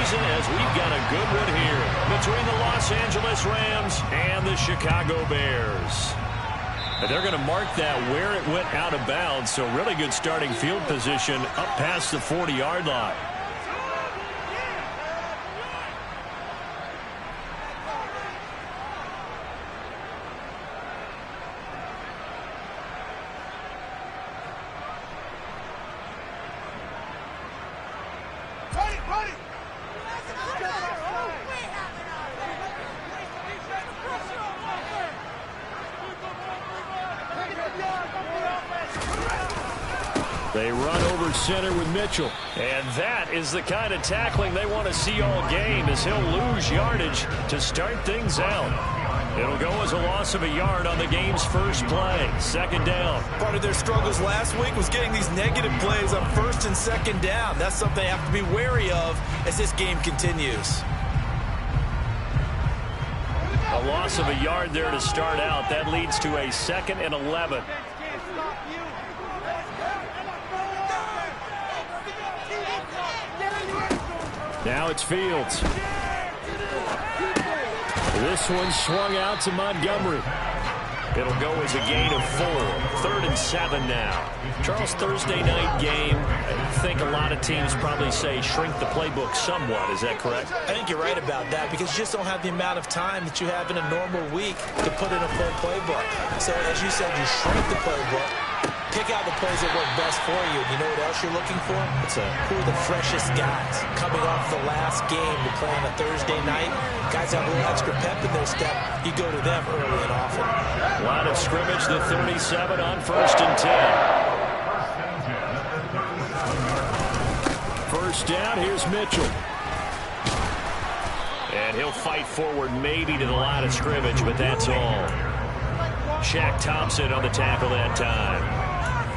season, as we've got a good one here between the Los Angeles Rams and the Chicago Bears. They're going to mark that where it went out of bounds, so really good starting field position up past the 40-yard line. They run over center with Mitchell. And that is the kind of tackling they want to see all game, as he'll lose yardage to start things out. It'll go as a loss of a yard on the game's first play. Second down. Part of their struggles last week was getting these negative plays on first and second down. That's something they have to be wary of as this game continues. A loss of a yard there to start out. That leads to a 2nd and 11. Now it's Fields. This one swung out to Montgomery. It'll go as a gain of 4. 3rd and 7 now. Charles, Thursday night game, I think a lot of teams probably say shrink the playbook somewhat. Is that correct? I think you're right about that, because you just don't have the amount of time that you have in a normal week to put in a full playbook. So as you said, you shrink the playbook. Pick out the plays that work best for you. You know what else you're looking for? Who are the freshest guys coming off the last game to play on a Thursday night? Guys have a little extra pep in their step. You go to them early and often. Line of scrimmage, the 37 on 1st and 10. First down, here's Mitchell. And he'll fight forward maybe to the line of scrimmage, but that's all. Shaq Thompson on the tackle that time.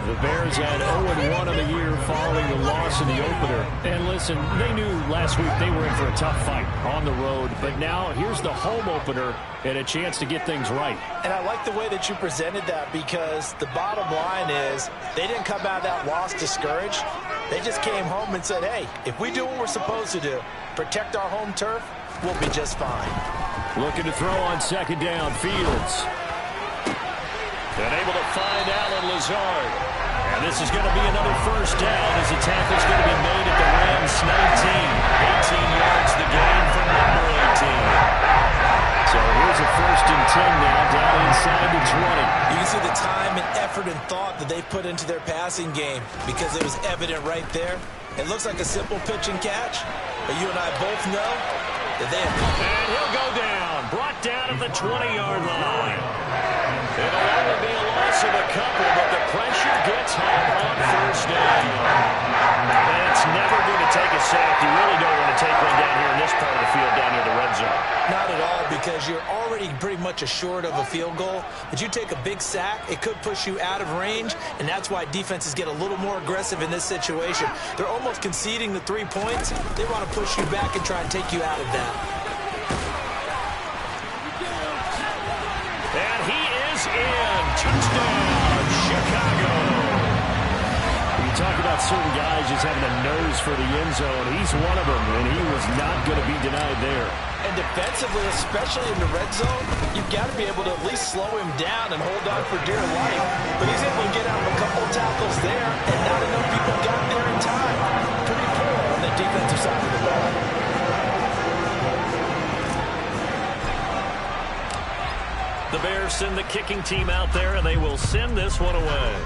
The Bears had 0-1 on the year following the loss in the opener. And listen, they knew last week they were in for a tough fight on the road. But now here's the home opener and a chance to get things right. And I like the way that you presented that, because the bottom line is they didn't come out of that loss discouraged. They just came home and said, hey, if we do what we're supposed to do, protect our home turf, we'll be just fine. Looking to throw on 2nd down, Fields. And able to find Allen Lazard. And this is going to be another first down, as the tackle's going to be made at the Rams' 19. 18 yards the gain from number 18. So here's a 1st and 10 now, down inside the 20. You can see the time and effort and thought that they put into their passing game, because it was evident right there. It looks like a simple pitch and catch, but you and I both know that they have... And he'll go down, brought down at the 20-yard line. It'll only be a loss of a couple, but the pressure gets home on first down. And it's never going to take a sack. You really don't want to take one down here in this part of the field, down near the red zone. Not at all, because you're already pretty much assured of a field goal. But you take a big sack, it could push you out of range, and that's why defenses get a little more aggressive in this situation. They're almost conceding the 3 points. They want to push you back and try and take you out of that. And he is in. Touchdown, Chicago. You talk about certain guys just having a nose for the end zone. He's one of them, and he was not going to be denied there. And defensively, especially in the red zone, you've got to be able to at least slow him down and hold on for dear life. But he's able to get out of a couple tackles there, and not enough people got there in time. Pretty poor on the defensive side of the ball. The Bears send the kicking team out there, and they will send this one away.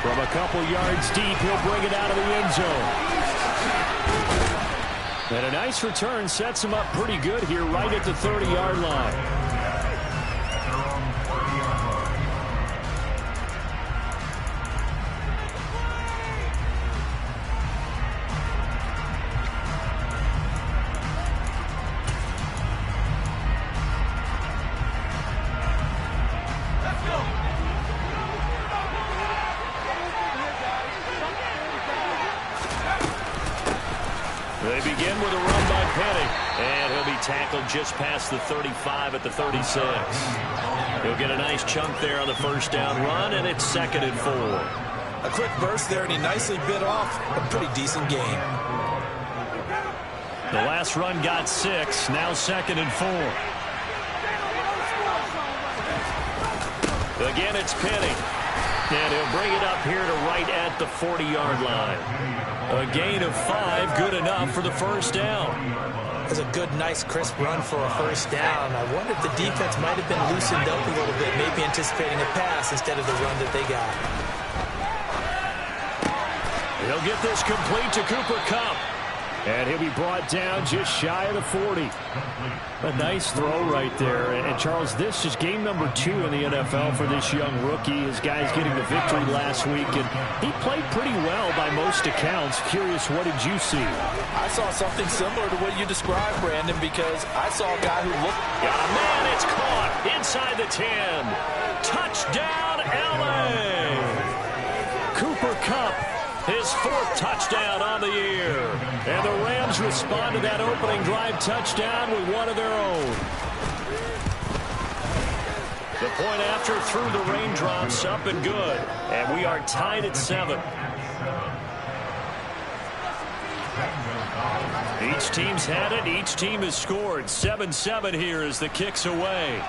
From a couple yards deep, he'll bring it out of the end zone. And a nice return sets him up pretty good here right at the 30-yard line. They begin with a run by Penny, and he'll be tackled just past the 35 at the 36. He'll get a nice chunk there on the first down run, and it's 2nd and 4. A quick burst there, and he nicely bit off a pretty decent game. The last run got 6, now 2nd and 4. Again, it's Penny. And he'll bring it up here to right at the 40-yard line. A gain of 5, good enough for the first down. It was a good, nice, crisp run for a first down. I wonder if the defense might have been loosened up a little bit, maybe anticipating a pass instead of the run that they got. He'll get this complete to Cooper Kupp. And he'll be brought down just shy of the 40. A nice throw right there. And Charles, this is game number 2 in the NFL for this young rookie. His guys getting the victory last week, and he played pretty well by most accounts. Curious, what did you see? I saw something similar to what you described, Brandon, because I saw a guy who looked... Got a man, it's caught inside the 10. Touchdown, LA! Cooper Kupp, his 4th touchdown on the year. And the Rams respond to that opening drive touchdown with one of their own. The point after through the raindrops, up and good. And we are tied at 7. Each team's had it. Each team has scored. 7-7 here as the kick's away.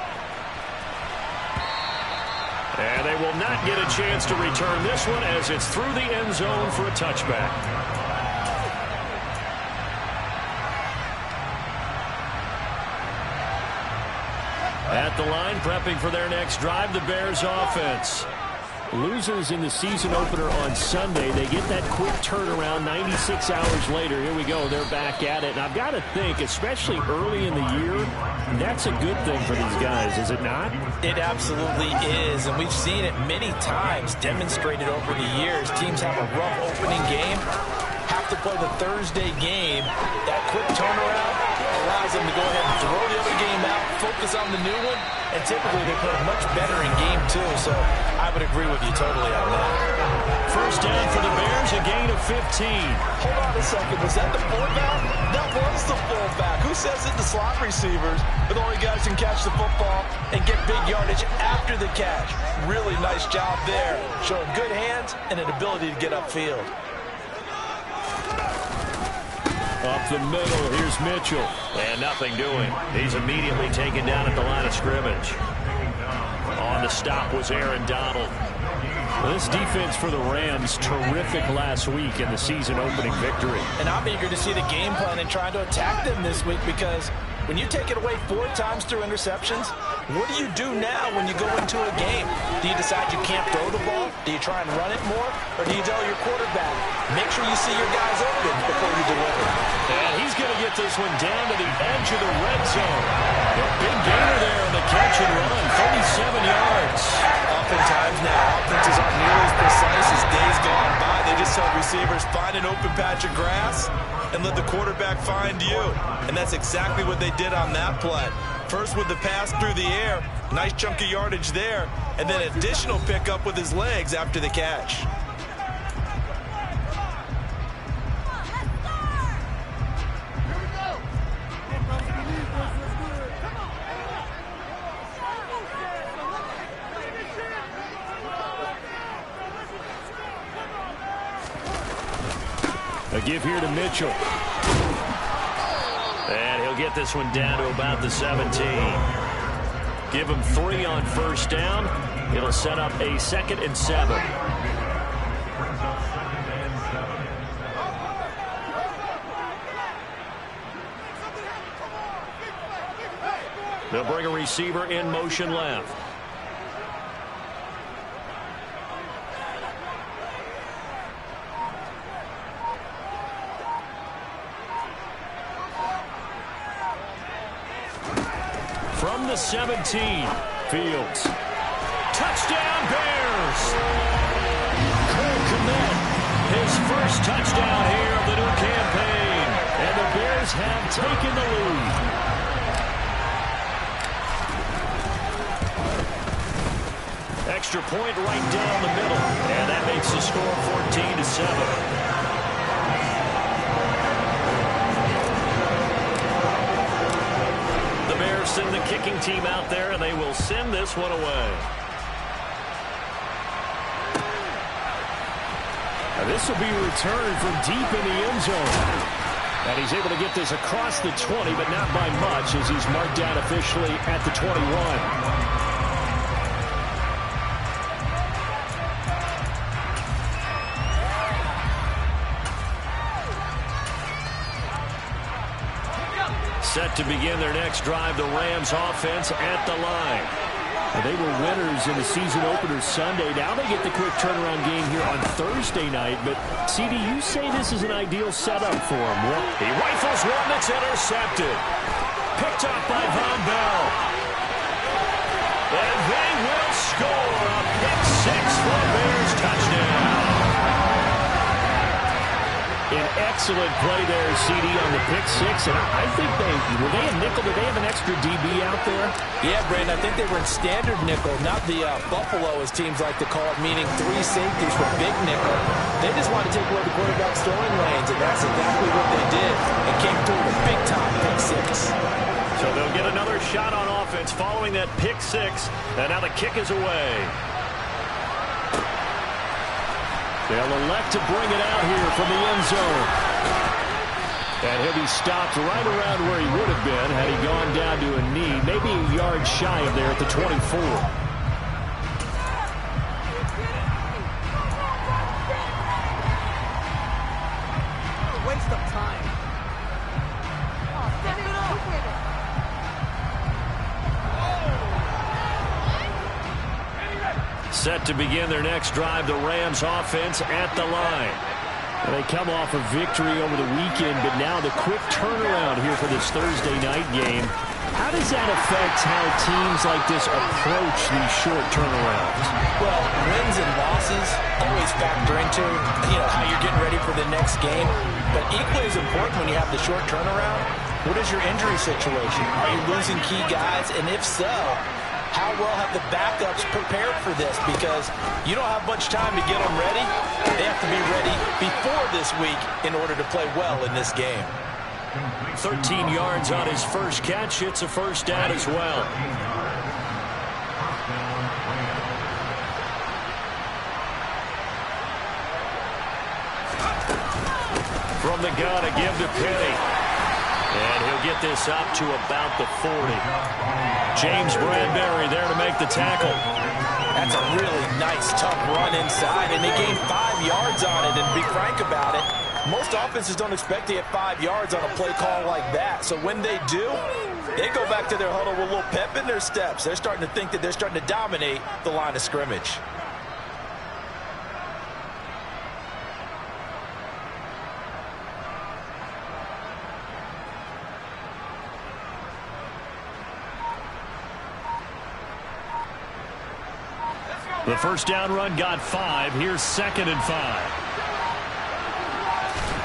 And they will not get a chance to return this one as it's through the end zone for a touchback. At the line, prepping for their next drive, the Bears offense. Losers in the season opener on Sunday. They get that quick turnaround 96 hours later. Here we go. They're back at it. And I've got to think, especially early in the year, that's a good thing for these guys, is it not? It absolutely is, and we've seen it many times demonstrated over the years. Teams have a rough opening game, have to play the Thursday game. That quick turnaround allows them to go ahead and throw the other game out, focus on the new one, and typically they play much better in game 2, so I would agree with you totally on that. First down for the Bears, a gain of 15. Hold on a second, was that the fullback? That was the fullback. Who says it to slot receivers? But the only guys can catch the football and get big yardage after the catch. Really nice job there, showing good hands and an ability to get upfield. Up the middle, here's Mitchell. And nothing doing. He's immediately taken down at the line of scrimmage. On the stop was Aaron Donald. Well, this defense for the Rams, terrific last week in the season-opening victory. And I'm eager to see the game plan and trying to attack them this week, because when you take it away 4 times through interceptions, what do you do now when you go into a game? Do you decide you can't throw the ball? Do you try and run it more? Or do you tell your quarterback, make sure you see your guys open before you deliver? And he's going to get this one down to the edge of the red zone. A big gainer there on the catch and run, 37 yards. Oftentimes now, offenses aren't nearly as precise as days gone by. They just tell receivers, find an open patch of grass and let the quarterback find you. And that's exactly what they did on that play. First with the pass through the air, nice chunk of yardage there, and then additional pickup with his legs after the catch. A give here to Mitchell. And he'll get this one down to about the 17. Give him 3 on first down. It'll set up a 2nd and 7. They'll bring a receiver in motion left. From the 17, Fields. Touchdown, Bears! Cole Kmet, his first touchdown here of the new campaign. And the Bears have taken the lead. Extra point right down the middle. And that makes the score 14-7. Send the kicking team out there, and they will send this one away. This will be returned from deep in the end zone. And he's able to get this across the 20, but not by much as he's marked down officially at the 21. Set to begin their next drive, the Rams offense at the line. They were winners in the season opener Sunday. Now they get the quick turnaround game here on Thursday night. But, CD, you say this is an ideal setup for him. Well, he rifles one that's intercepted. Picked up by Von Bell. And they will score a pick six for a Bears touchdown. An excellent play there, CD, on the pick six. And I think were they a nickel? Did they have an extra DB out there? Yeah, Brandon, I think they were in standard nickel, not the Buffalo, as teams like to call it, meaning three safeties for big nickel. They just wanted to take away the quarterback's throwing lanes, and that's exactly what they did. And came through with a big-time pick six. So they'll get another shot on offense following that pick six. And now the kick is away. They'll elect to bring it out here from the end zone. And he'll be stopped right around where he would have been had he gone down to a knee, maybe a yard shy of there at the 24. Waste of time. Set to begin their next drive, the Rams offense at the line. Well, they come off a victory over the weekend, but now the quick turnaround here for this Thursday night game. How does that affect how teams like this approach these short turnarounds? Well, wins and losses always factor into, how you're getting ready for the next game. But equally as important when you have the short turnaround, what is your injury situation? Are you losing key guys? And if so, how well have the backups prepared for this? Because you don't have much time to get them ready. They have to be ready before this week in order to play well in this game. 13 yards on his first catch. It's a first down as well. From the gun, a give to Penny. And he'll get this up to about the 40. James Bradbury there to make the tackle. That's a really nice, tough run inside, and they gained 5 yards on it. And to be frank about it, most offenses don't expect to get 5 yards on a play call like that. So when they do, they go back to their huddle with a little pep in their steps. They're starting to think that they're starting to dominate the line of scrimmage. The first down run got 5. Here's 2nd and 5.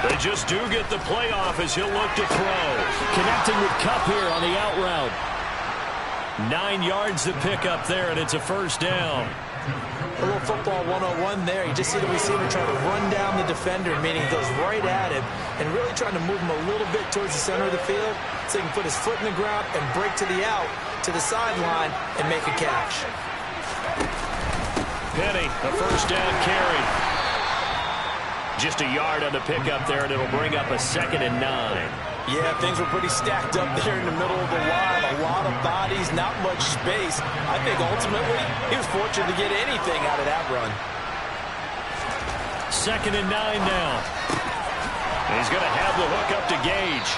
They just do get the play off as he'll look to throw. Connecting with Kupp here on the out route. 9 yards to pick up there, and it's a first down. A little football 101 there. You just see the receiver trying to run down the defender, meaning he goes right at him and really trying to move him a little bit towards the center of the field so he can put his foot in the ground and break to the out, to the sideline, and make a catch. Penny, the first down carry. Just a yard on the pickup there, and it'll bring up a 2nd and 9. Yeah, things were pretty stacked up there in the middle of the line. A lot of bodies, not much space. I think ultimately he was fortunate to get anything out of that run. 2nd and 9 now. And he's going to have the hook up to Gage.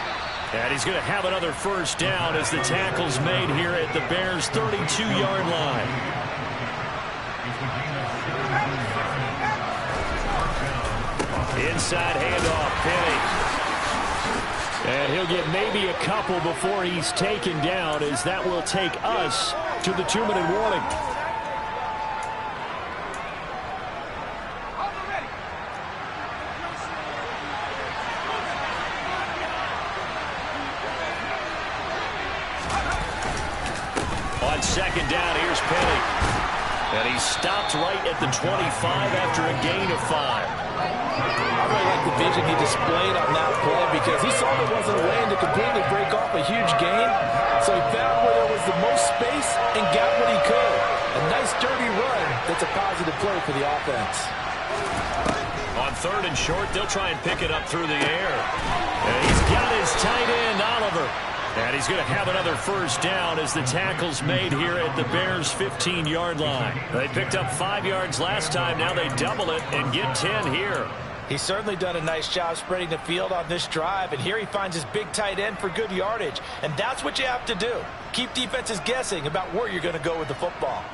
And he's going to have another first down as the tackle's made here at the Bears' 32-yard line. Inside handoff, Penny. And he'll get maybe a couple before he's taken down, as that will take us to the 2-minute warning. On 2nd down, here's Penny. And he's stopped right at the 25 after a gain of 5. I really like the vision he displayed on that play because he saw there wasn't a way to completely break off a huge gain. So he found where there was the most space and got what he could. A nice, dirty run that's a positive play for the offense. On 3rd and short. They'll try and pick it up through the air. And he's got his tight end, Oliver. And he's going to have another 1st down as the tackle's made here at the Bears' 15-yard line. They picked up 5 yards last time. Now they double it and get 10 here. He's certainly done a nice job spreading the field on this drive, and here he finds his big tight end for good yardage. And that's what you have to do. Keep defenses guessing about where you're going to go with the football.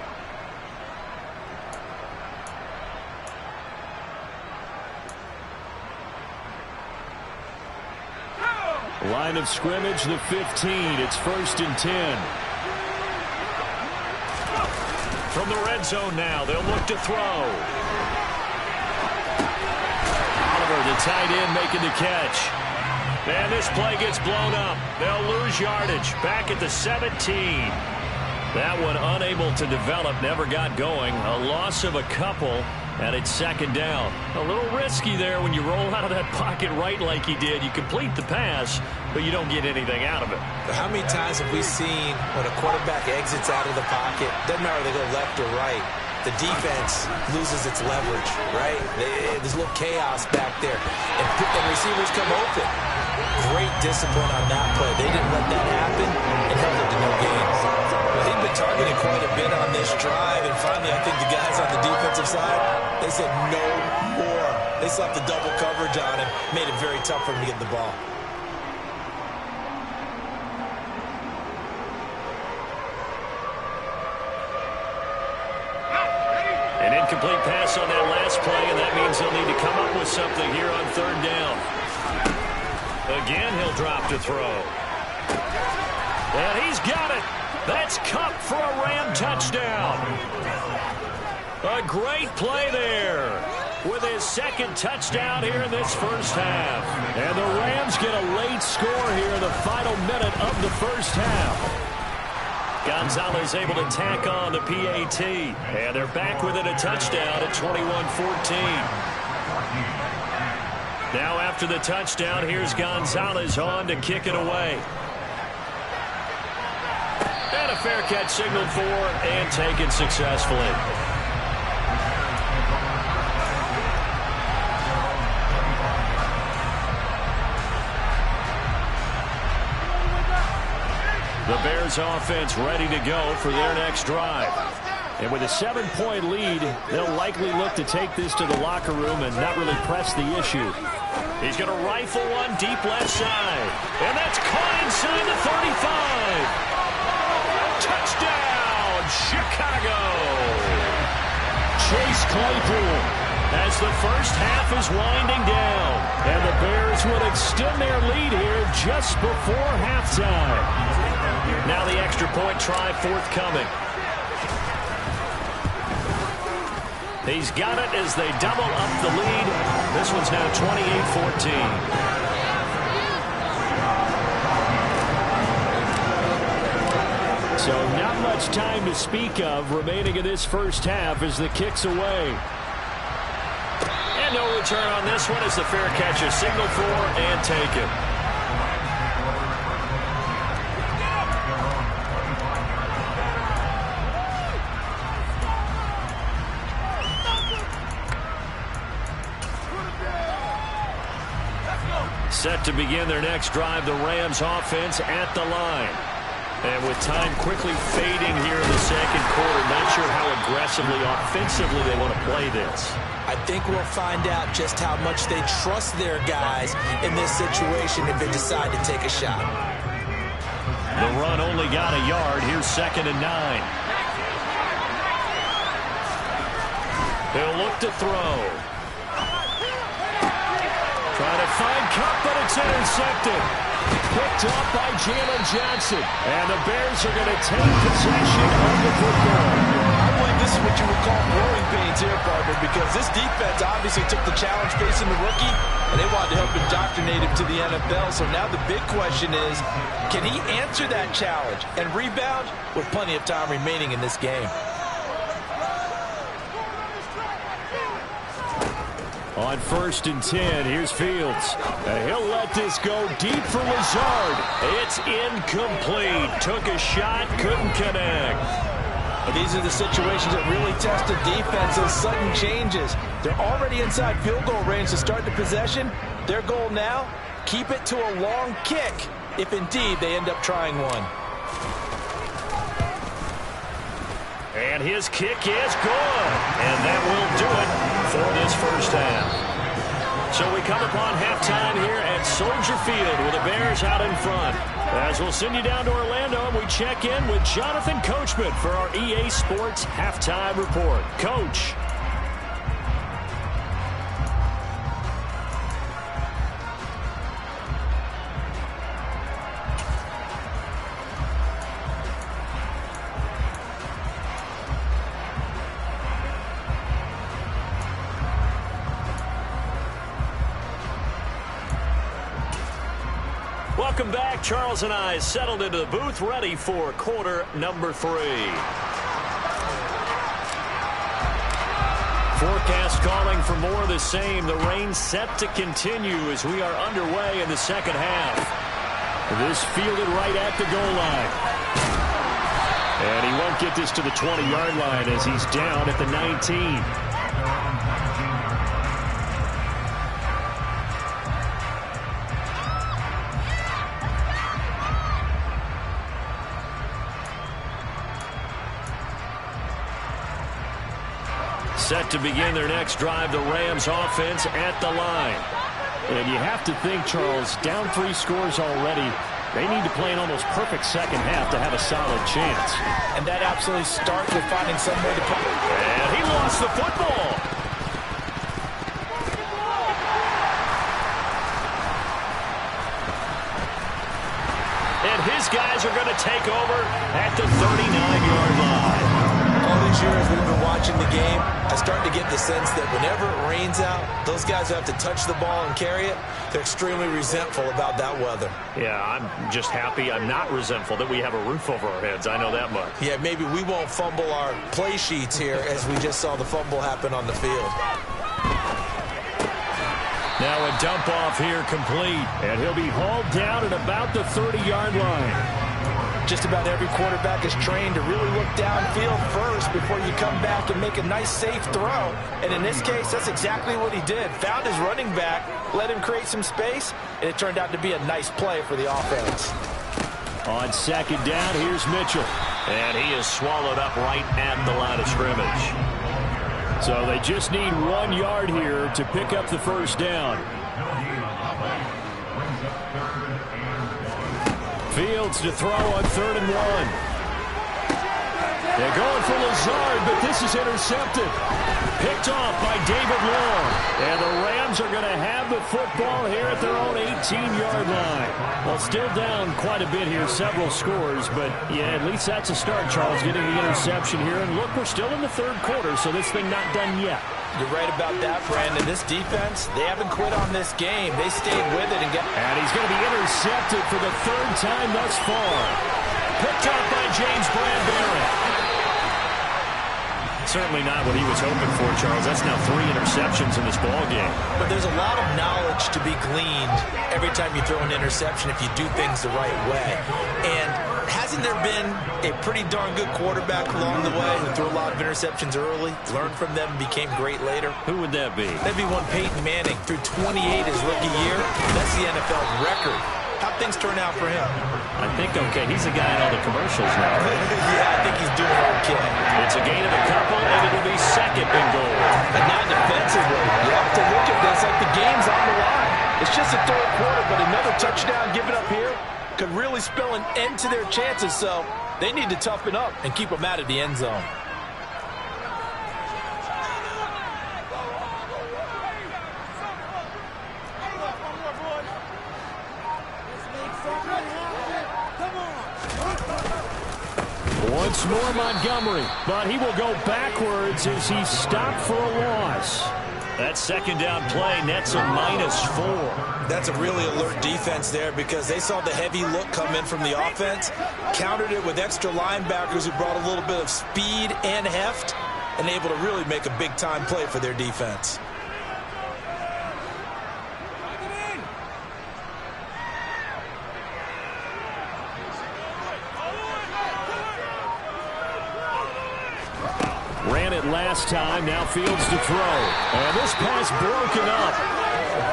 Line of scrimmage, the 15. It's 1st and 10. From the red zone now, they'll look to throw. Oliver, the tight end, making the catch. And this play gets blown up. They'll lose yardage. Back at the 17. That one unable to develop, never got going. A loss of a couple, and it's 2nd down. A little risky there when you roll out of that pocket right like he did. You complete the pass, but you don't get anything out of it. How many times have we seen when a quarterback exits out of the pocket, doesn't matter whether they go left or right, the defense loses its leverage, right? There's a little chaos back there, and receivers come open. Great discipline on that play. They didn't let that happen and held it to no gain. They've been targeting quite a bit on this drive, and finally I think the guys on the defensive side, they said no more. They slapped the double coverage on him, made it very tough for him to get the ball. An incomplete pass on that last play, and that means they'll need to come up with something here on 3rd down. Again, he'll drop to throw. And he's got it. That's Cup for a Ram touchdown. A great play there with his 2nd touchdown here in this 1st half. And the Rams get a late score here in the final minute of the 1st half. Gonzalez able to tack on the PAT. And they're back within a touchdown at 21-14. Now after the touchdown, here's Gonzalez on to kick it away. And a fair catch signaled for and taken successfully. The Bears offense ready to go for their next drive. And with a 7-point lead, they'll likely look to take this to the locker room and not really press the issue. He's going to rifle one deep left side. And that's caught inside the 35. Touchdown, Chicago. Chase Claypool as the 1st half is winding down. And the Bears would extend their lead here just before halftime. Now the extra point try forthcoming. He's got it as they double up the lead. This one's now 28-14. So not much time to speak of remaining in this 1st half as the kick's away. And no return on this one as the fair catch is signaled for and taken. Set to begin their next drive, the Rams offense at the line. And with time quickly fading here in the 2nd quarter, not sure how aggressively, offensively they want to play this. I think we'll find out just how much they trust their guys in this situation if they decide to take a shot. The run only got a yard. Here's 2nd and 9. They'll look to throw. Trying to find Cup, but it's intercepted. Picked up by Jalen Johnson. And the Bears are going to take possession of the football. I believe this is what you would call growing pains here, partner, because this defense obviously took the challenge facing the rookie, and they wanted to help indoctrinate him to the NFL. So now the big question is, can he answer that challenge and rebound with plenty of time remaining in this game? On 1st and 10, here's Fields. He'll let this go deep for Lazard. It's incomplete. Took a shot, couldn't connect. But these are the situations that really test the defense, those sudden changes. They're already inside field goal range to start the possession. Their goal now, keep it to a long kick, if indeed they end up trying one. And his kick is good. And that will do it for this first half. So we come upon halftime here at Soldier Field with the Bears out in front. As we'll send you down to Orlando, and we check in with Jonathan Coachman for our EA Sports Halftime Report. Coach. Welcome back. Charles and I settled into the booth, ready for quarter number 3. Forecast calling for more of the same. The rain set to continue as we are underway in the second half. This fielded right at the goal line. And he won't get this to the 20-yard line as he's down at the 19. Set to begin their next drive, the Rams offense at the line. And you have to think, Charles, down 3 scores already. They need to play an almost perfect second half to have a solid chance. And that absolutely starts with finding some way to put it. And he lost the football. And his guys are going to take over at the 39-yard line. All these years we've been watching the game, I start to get the sense that whenever it rains out, those guys who have to touch the ball and carry it, they're extremely resentful about that weather. Yeah, I'm just happy I'm not resentful that we have a roof over our heads. I know that much. Yeah, maybe we won't fumble our play sheets here as we just saw the fumble happen on the field. Now a dump off here complete, and he'll be hauled down at about the 30-yard line. Just about every quarterback is trained to really look downfield first before you come back and make a nice, safe throw. And in this case, that's exactly what he did. Found his running back, let him create some space, and it turned out to be a nice play for the offense. On second down, here's Mitchell. And he is swallowed up right at the line of scrimmage. So they just need 1 yard here to pick up the first down. Fields to throw on 3rd and 1. They're going for Lazard, but this is intercepted. Picked off by David Long. And the Rams are going to have the football here at their own 18-yard line. Well, still down quite a bit here, several scores. But, yeah, at least that's a start, Charles, getting the interception here. And, look, we're still in the 3rd quarter, so this thing not done yet. You're right about that, Brandon. This defense, they haven't quit on this game. They stayed with it and And he's going to be intercepted for the 3rd time thus far. Picked up by James Bradbury. Certainly not what he was hoping for, Charles. That's now 3 interceptions in this ballgame. But there's a lot of knowledge to be gleaned every time you throw an interception if you do things the right way. And hasn't there been a pretty darn good quarterback along the way who threw a lot of interceptions early, learned from them, and became great later? Who would that be? That'd be one Peyton Manning. Threw 28 his rookie year. That's the NFL record. How'd things turn out for him? I think okay. He's the guy in all the commercials now. Yeah, I think he's doing okay. It's a gain of a couple, and it'll be 2nd and goal. And now defensively, you have to look at this like the game's on the line. It's just a 3rd quarter, but another touchdown given up here could really spell an end to their chances, so they need to toughen up and keep them out of the end zone. Once more Montgomery, but he will go backwards as he's stopped for a loss. That 2nd down play nets a -4. That's a really alert defense there because they saw the heavy look come in from the offense, countered it with extra linebackers who brought a little bit of speed and heft, and able to really make a big-time play for their defense. it last time. Now Fields to throw. And this pass broken up.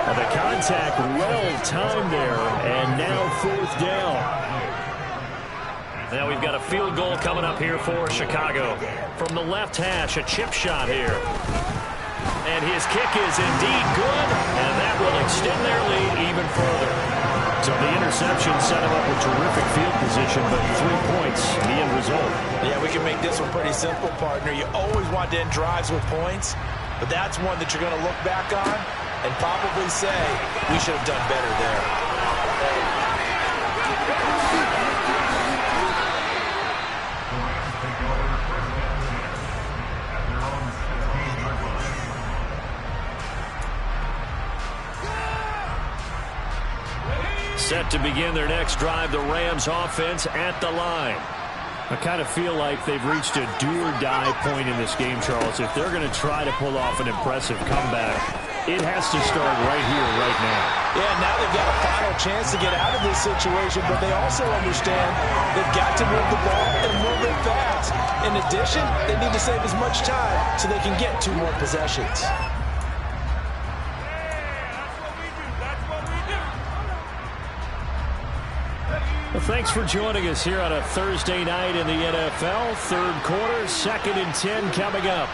And the contact well-timed there. And now 4th down. Now we've got a field goal coming up here for Chicago. From the left hash, a chip shot here. And his kick is indeed good, and that will extend their lead even further. So the interception set him up with terrific field position, but 3 points, the end result. Yeah, we can make this one pretty simple, partner. You always want to end drives with points, but that's one that you're going to look back on and probably say, we should have done better there. Set to begin their next drive, the Rams offense at the line. I kind of feel like they've reached a do-or-die point in this game, Charles. If they're going to try to pull off an impressive comeback, it has to start right here, right now. Yeah, now they've got a final chance to get out of this situation, but they also understand they've got to move the ball and move it fast. In addition, they need to save as much time so they can get 2 more possessions. Well, thanks for joining us here on a Thursday night in the NFL. 3rd quarter, 2nd and 10 coming up.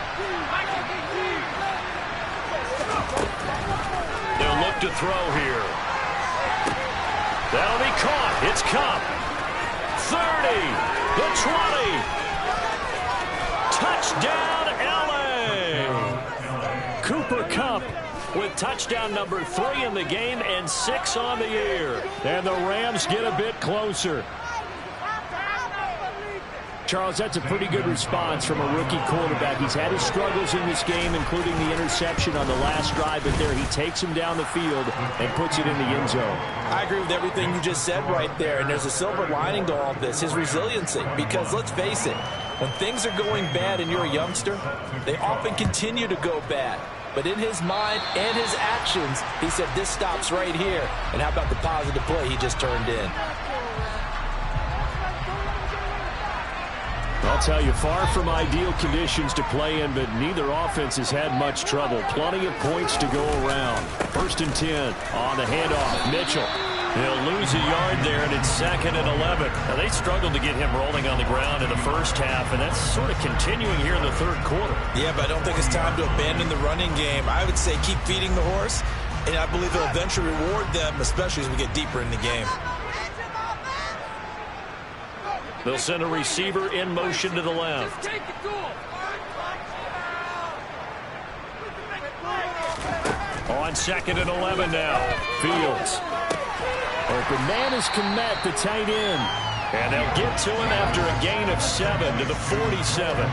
They'll look to throw here. That'll be caught. It's Kupp. 30, the 20. Touchdown, L.A. Cooper Kupp with touchdown number 3 in the game and 6 on the year. And the Rams get a bit closer. Charles, that's a pretty good response from a rookie quarterback. He's had his struggles in this game, including the interception on the last drive, but there he takes him down the field and puts it in the end zone. I agree with everything you just said right there, and there's a silver lining to all of this, his resiliency. Because let's face it, when things are going bad and you're a youngster, they often continue to go bad. But in his mind and his actions, he said, this stops right here. And how about the positive play he just turned in? I'll tell you, far from ideal conditions to play in, but neither offense has had much trouble. Plenty of points to go around. 1st and 10 on the handoff. Mitchell. He'll lose a yard there, and it's 2nd and 11. Now, they struggled to get him rolling on the ground in the first half, and that's sort of continuing here in the 3rd quarter. Yeah, but I don't think it's time to abandon the running game. I would say keep feeding the horse, and I believe it'll eventually reward them, especially as we get deeper in the game. They'll send a receiver in motion to the left. On 2nd and 11 now. Fields. Open man is Kmet, the tight end. And they'll get to him after a gain of 7 to the 47.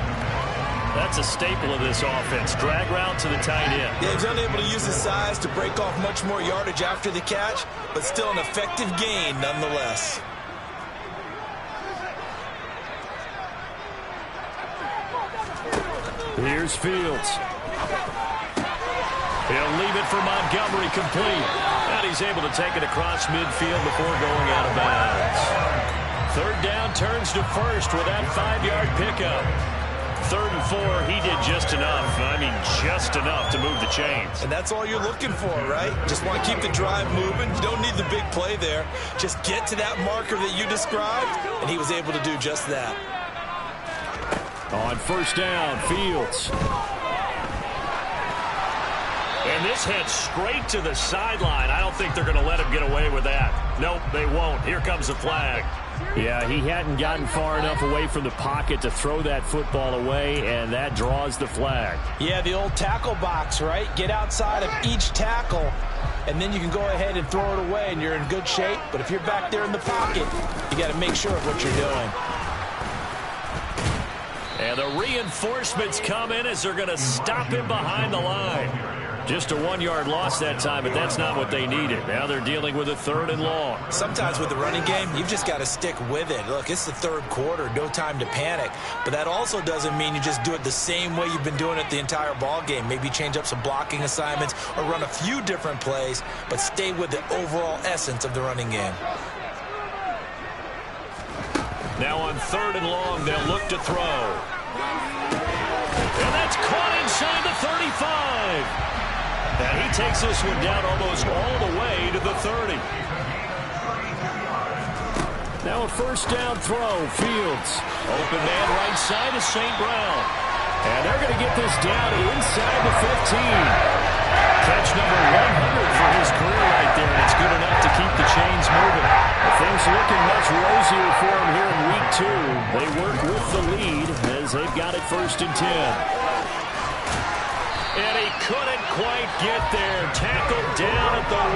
That's a staple of this offense. Drag route to the tight end. Yeah, he's unable to use his size to break off much more yardage after the catch, but still an effective gain nonetheless. Here's Fields. He'll leave it for Montgomery complete. And he's able to take it across midfield before going out of bounds. 3rd down turns to 1st with that 5-yard pickup. 3rd and 4, he did just enough. I mean, just enough to move the chains. And that's all you're looking for, right? Just want to keep the drive moving. You don't need the big play there. Just get to that marker that you described, and he was able to do just that. On 1st down, Fields. And this heads straight to the sideline. I don't think they're going to let him get away with that. Nope, they won't. Here comes the flag. Yeah, he hadn't gotten far enough away from the pocket to throw that football away, and that draws the flag. Yeah, the old tackle box, right? Get outside of each tackle, and then you can go ahead and throw it away, and you're in good shape. But if you're back there in the pocket, you got to make sure of what you're doing. And the reinforcements come in as they're going to stop him behind the line. Just a 1-yard loss that time, but that's not what they needed. Now they're dealing with a 3rd and long. Sometimes with the running game, you've just got to stick with it. Look, it's the 3rd quarter, no time to panic. But that also doesn't mean you just do it the same way you've been doing it the entire ball game. Maybe change up some blocking assignments or run a few different plays, but stay with the overall essence of the running game. Now on 3rd and long, they'll look to throw. And that's caught inside the 35. And he takes this one down almost all the way to the 30. Now a first down throw. Fields. Open man right side is St. Brown. And they're going to get this down inside the 15. Catch number 100 for his career right there, and it's good enough to keep the chains moving. Things looking much rosier for him here in week 2. They work with the lead as they've got it 1st and 10. And he couldn't quite get there. Tackled down at the 1.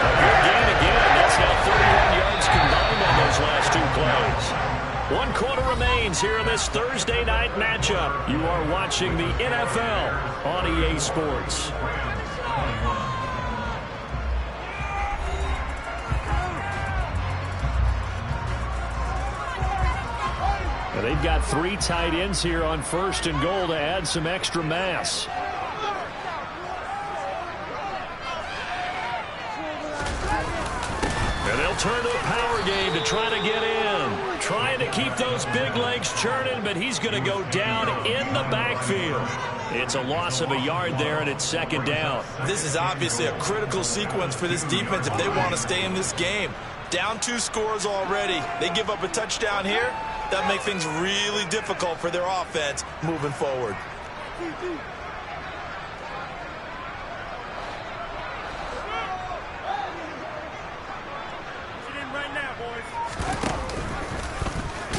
A good gain again. That's now 31 yards combined on those last 2 plays. 1 quarter remains here in this Thursday night matchup. You are watching the NFL on EA Sports. They've got 3 tight ends here on 1st and goal to add some extra mass. And they'll turn to a power game to try to get in. Trying to keep those big legs churning, but he's going to go down in the backfield. It's a loss of a yard there, and it's 2nd down. This is obviously a critical sequence for this defense if they want to stay in this game. Down 2 scores already. They give up a touchdown here. That makes things really difficult for their offense moving forward.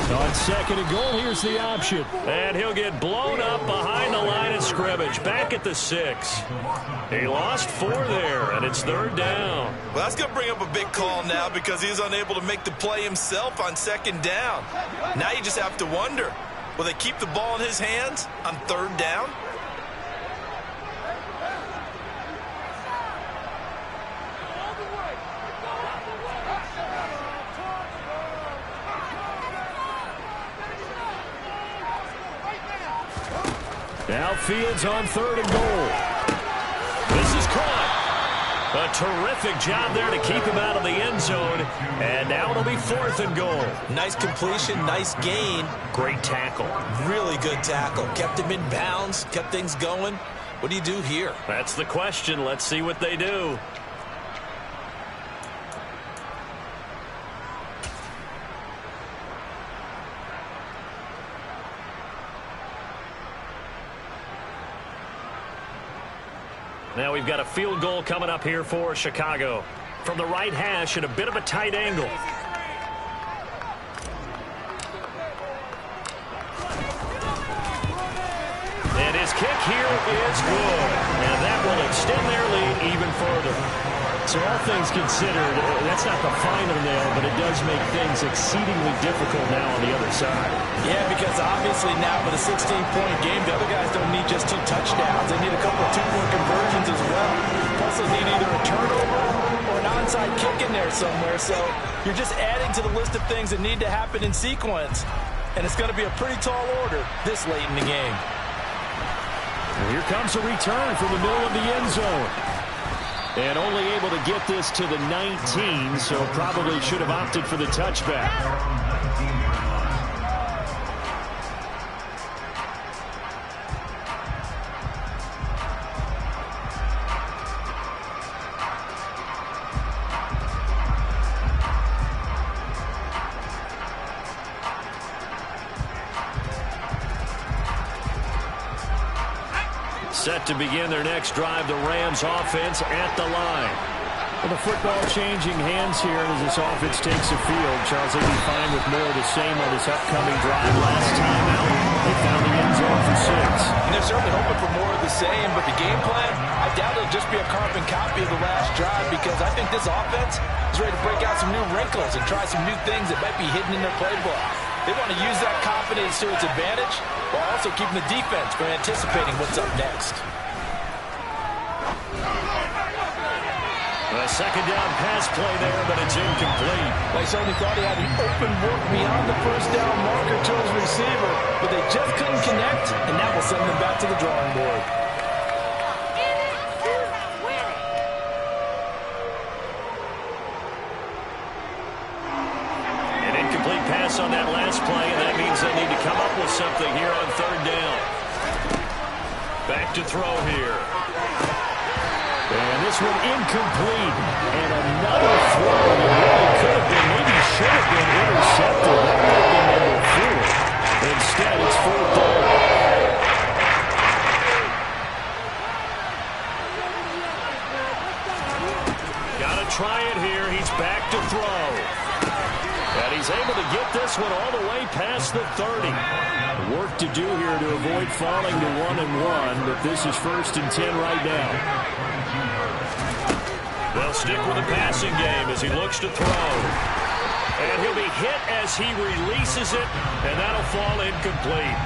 On 2nd and goal, here's the option. And he'll get blown up behind the line of scrimmage. Back at the 6. He lost 4 there, and it's 3rd down. Well, that's going to bring up a big call now because he's unable to make the play himself on 2nd down. Now you just have to wonder, will they keep the ball in his hands on 3rd down? Now Fields on 3rd and goal. This is caught. A terrific job there to keep him out of the end zone. And now it'll be 4th and goal. Nice completion, nice gain. Great tackle. Really good tackle. Kept him in bounds, kept things going. What do you do here? That's the question. Let's see what they do. Now we've got a field goal coming up here for Chicago. From the right hash at a bit of a tight angle. And his kick here is good. And that will extend their lead even further. So all things considered, that's not the final nail, but it does make things exceedingly difficult now on the other side. Yeah, because obviously now with a 16-point game, the other guys don't need just 2 touchdowns. They need a couple of 2-point conversions as well. Plus they need either a turnover or an onside kick in there somewhere. So you're just adding to the list of things that need to happen in sequence. And it's going to be a pretty tall order this late in the game. And here comes a return from the middle of the end zone. And only able to get this to the 19, so probably should have opted for the touchback. Set to begin their next drive, the Rams offense at the line. Well, the football changing hands here as this offense takes the field. Charles, they'll be fine with more of the same on this upcoming drive. Last time out, they found the end zone for 6. And they're certainly hoping for more of the same, but the game plan, I doubt it'll just be a carbon copy of the last drive because I think this offense is ready to break out some new wrinkles and try some new things that might be hidden in their playbook. They want to use that confidence to its advantage while also keeping the defense from anticipating what's up next. A 2nd down pass play there, but it's incomplete. Well, he certainly thought he had an open look beyond the 1st down marker to his receiver, but they just couldn't connect, and that will send them back to the drawing board. pass on that last play, and that means they need to come up with something here on third down. Back to throw here. And this one incomplete. And another throw that really could have been, maybe should have been intercepted. That would have been number 4. Instead, it's fourth down. Got to try it here. He's back to throw. And he's able to get this one all the way past the 30. Work to do here to avoid falling to 1-1, but this is 1st and 10 right now. They'll stick with the passing game as he looks to throw. And he'll be hit as he releases it, and that'll fall incomplete.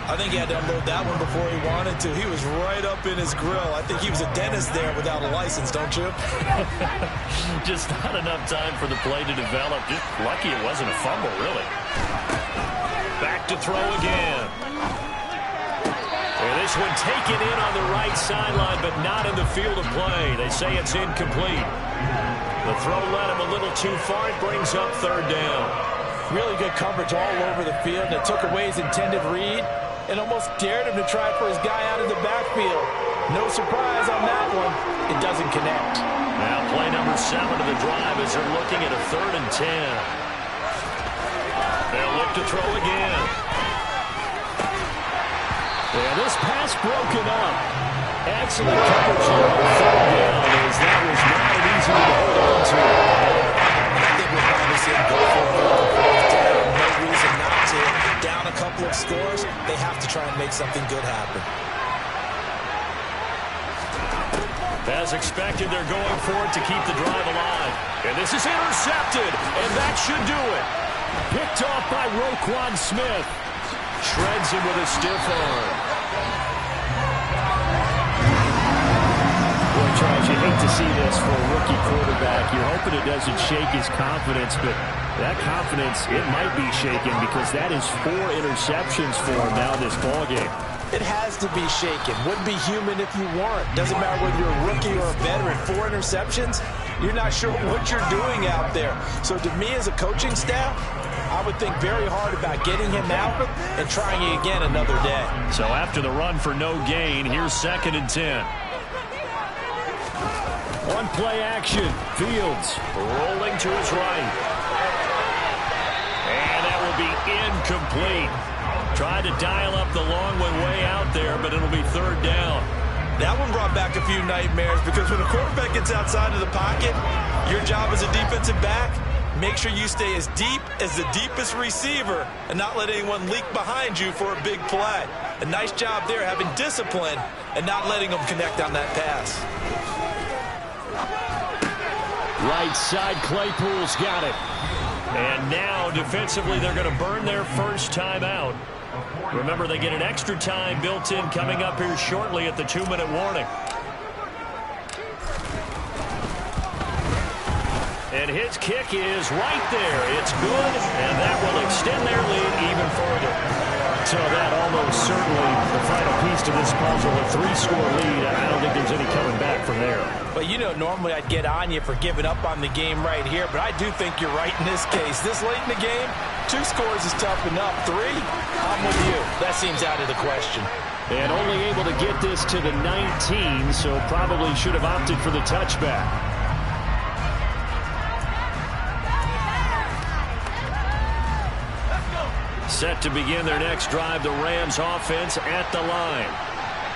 I think he had to unload that one before he wanted to. He was right up in his grill. I think he was a dentist there without a license, don't you? Just not enough time for the play to develop. Just lucky it wasn't a fumble, really. Back to throw again. And this one taken in on the right sideline, but not in the field of play. They say it's incomplete. The throw led him a little too far. It brings up third down. Really good coverage all over the field, and it took away his intended read and almost dared him to try for his guy out of the backfield. No surprise on that one. It doesn't connect. Now play number 7 of the drive as they're looking at a 3rd and 10. They'll look to throw again. Yeah, this pass broken up. Excellent coverage here on 3rd down as that was not an easy one to hold on to. I think we'll probably see him go for a 4th down. No reason not to. Down a couple of scores, they have to try and make something good happen. As expected, they're going for it to keep the drive alive. And this is intercepted, and that should do it. Picked off by Roquan Smith. Shreds him with a stiff arm. Boy, Charles, you hate to see this for a rookie quarterback. You're hoping it doesn't shake his confidence, but that confidence, it might be shaken because that is 4 interceptions for him now this ballgame. It has to be shaken. Wouldn't be human if you weren't. Doesn't matter whether you're a rookie or a veteran. 4 interceptions, you're not sure what you're doing out there. So to me as a coaching staff, I would think very hard about getting him out and trying it again another day. So after the run for no gain, here's 2nd and 10. One play action. Fields rolling to his right. And that will be incomplete. Tried to dial up the long one way out there, but it'll be 3rd down. That one brought back a few nightmares because when a quarterback gets outside of the pocket, your job as a defensive back, make sure you stay as deep as the deepest receiver and not let anyone leak behind you for a big play. A nice job there having discipline and not letting them connect on that pass. Right side, Claypool's got it. And now, defensively, they're going to burn their first timeout. Remember, they get an extra time built in coming up here shortly at the 2-minute warning. And his kick is right there. It's good, and that will extend their lead even further. So that almost certainly the final piece to this puzzle, a 3-score lead. I don't think there's any coming back from there. But you know, normally I'd get on you for giving up on the game right here, but I do think you're right in this case. This late in the game, 2 scores is tough enough. 3, I'm with you. That seems out of the question. And only able to get this to the 19, so probably should have opted for the touchback. Set to begin their next drive, the Rams offense at the line.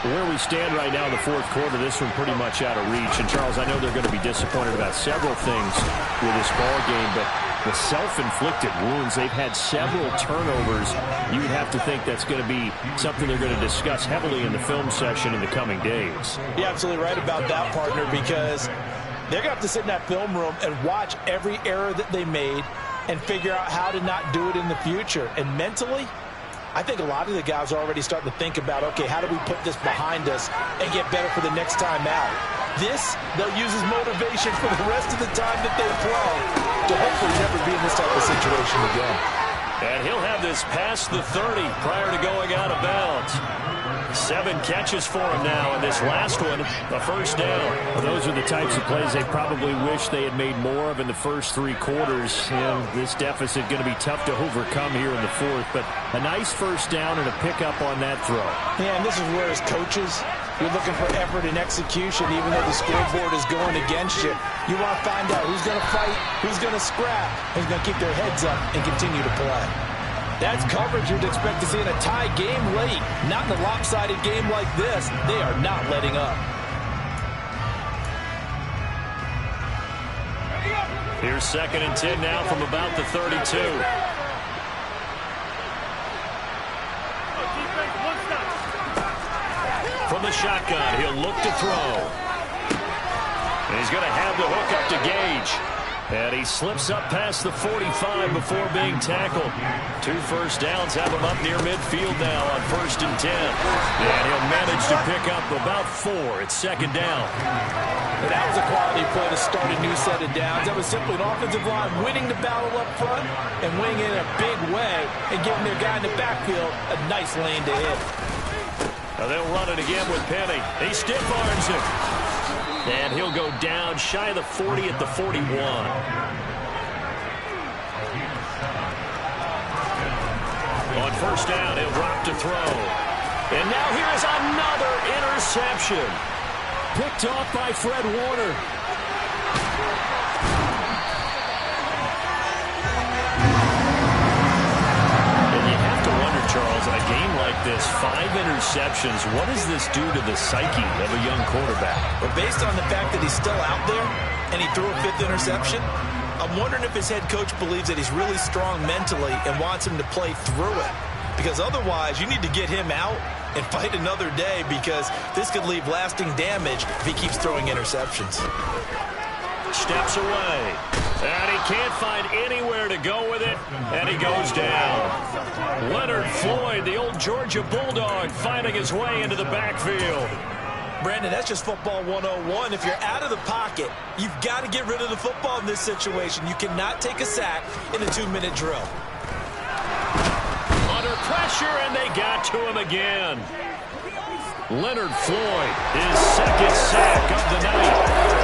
Where we stand right now in the 4th quarter, this one pretty much out of reach. And, Charles, I know they're going to be disappointed about several things with this ball game, but the self-inflicted wounds, they've had several turnovers. You would have to think that's going to be something they're going to discuss heavily in the film session in the coming days. You're absolutely right about that, partner, because they're going to have to sit in that film room and watch every error that they made and figure out how to not do it in the future. And mentally, I think a lot of the guys are already starting to think about, okay, how do we put this behind us and get better for the next time out? This, they'll use as motivation for the rest of the time that they play to hopefully never be in this type of situation again. And he'll have this past the 30 prior to going out of bounds. 7 catches for him now, and this last one, a first down. Well, those are the types of plays they probably wish they had made more of in the first 3 quarters. And this deficit going to be tough to overcome here in the 4th, but a nice first down and a pickup on that throw. Yeah, and this is where as coaches, you're looking for effort and execution, even though the scoreboard is going against you. You want to find out who's going to fight, who's going to scrap, who's going to keep their heads up and continue to play. That's coverage you'd expect to see in a tie game late. Not in a lopsided game like this. They are not letting up. Here's 2nd and 10 now from about the 32. From the shotgun, he'll look to throw. And he's going to have the hook up to Gage. And he slips up past the 45 before being tackled. 2 first downs have him up near midfield now on 1st and 10. And he'll manage to pick up about 4 at 2nd down. But that was a quality play to start a new set of downs. That was simply an offensive line winning the battle up front and winning it in a big way and giving their guy in the backfield a nice lane to hit. Now they'll run it again with Penny. He stiff arms him. And he'll go down shy of the 40 at the 41. On 1st down, he'll drop to throw. And now here is another interception. Picked off by Fred Warner. Charles, a game like this, 5 interceptions, what does this do to the psyche of a young quarterback? But based on the fact that he's still out there and he threw a 5th interception, I'm wondering if his head coach believes that he's really strong mentally and wants him to play through it. Because otherwise, you need to get him out and fight another day, because this could leave lasting damage if he keeps throwing interceptions. Steps away. And he can't find anywhere to go with it. And he goes down. Leonard Floyd, the old Georgia Bulldog, finding his way into the backfield. Brandon, that's just football 101. If you're out of the pocket, you've got to get rid of the football in this situation. You cannot take a sack in a 2-minute drill. Under pressure, and they got to him again. Leonard Floyd, his 2nd sack of the night.